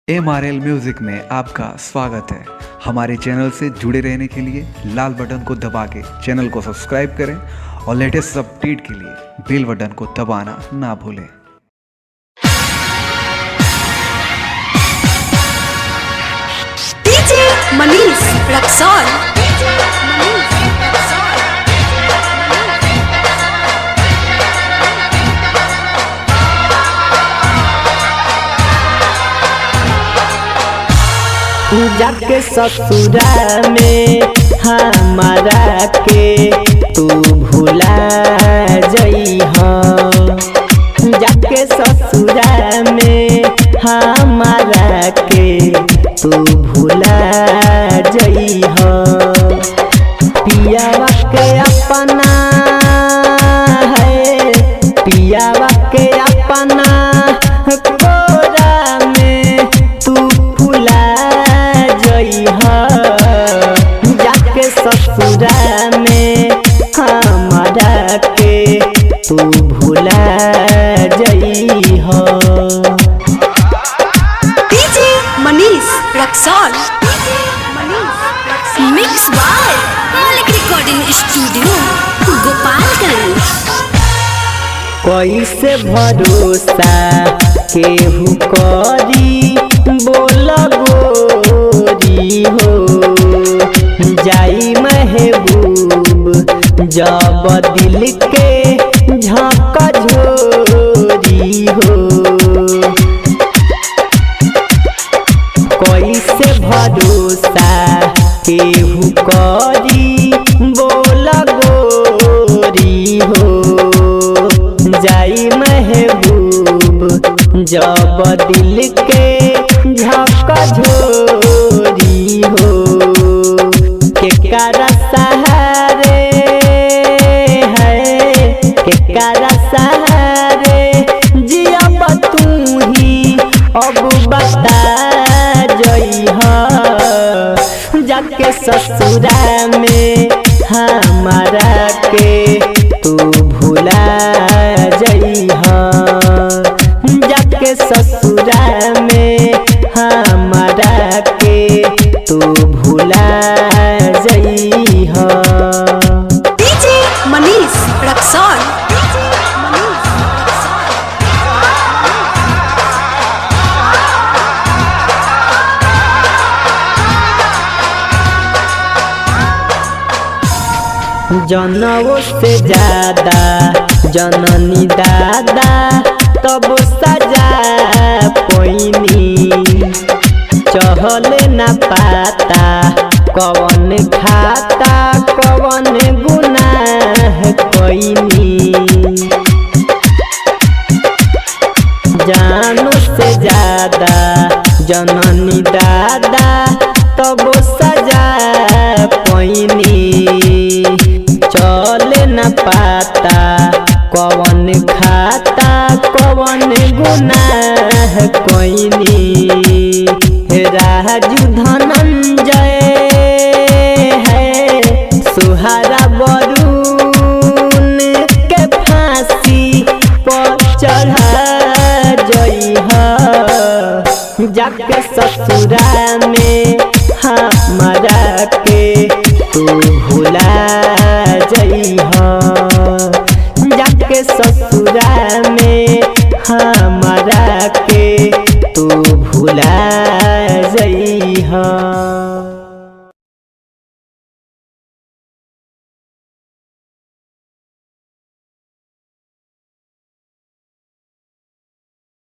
MRL music में आपका स्वागत है। हमारे चैनल से जुड़े रहने के लिए लाल बटन को दबा के चैनल को सब्सक्राइब करें और लेटेस्ट अपडेट के लिए बेल बटन को दबाना ना भूलें। डीजे मनीष रक्सौल। जाके ससुरा में हमारा के तू भुला जइहा। जाके ससुरा में हमारा के तू भुला जइहा। पियावा के अपना है, पियावा के अपना कोरा में तू भुला जाके ससुरा में हमारा के तू भुला जइहा। DJ Manish Raxaul. Mix by Malik recording studio Gopalganj. कैसे भरोसा केहू करी बोल गोरी हो। जाई महबूब जब दिल के झकझोरी हो। कैसे भरोसा केहू करी बोल गोरी हो। जाई महबूब जब दिल के झकझोरी हो। केकरा सहारे है, केकरा सहारे जियब तू ही अब बता जइहा। जाके ससुरा में हमारा के तू भुला जइहा। जाके ससुरा में हमारा के तू भुला जइहा। डीजे मनीष रक्सौल। जनवों से ज्यादा जननी दादा तब सजा पैनी। चहले न पाता कवन खाता कवन गुनाह कैनी। जानो से ज्यादा जननी दादा तब सजा पैनी। चले न पाता कवन खाता कवन गुनाह कैनी। राजू धनंजय है सुहारा वरुण के फांसी पर चढ़ा जइहा। जाके ससुरा में हमारा के तू भुला जइहा। जाके ससुरा में हमारा के तू भुला जइहा।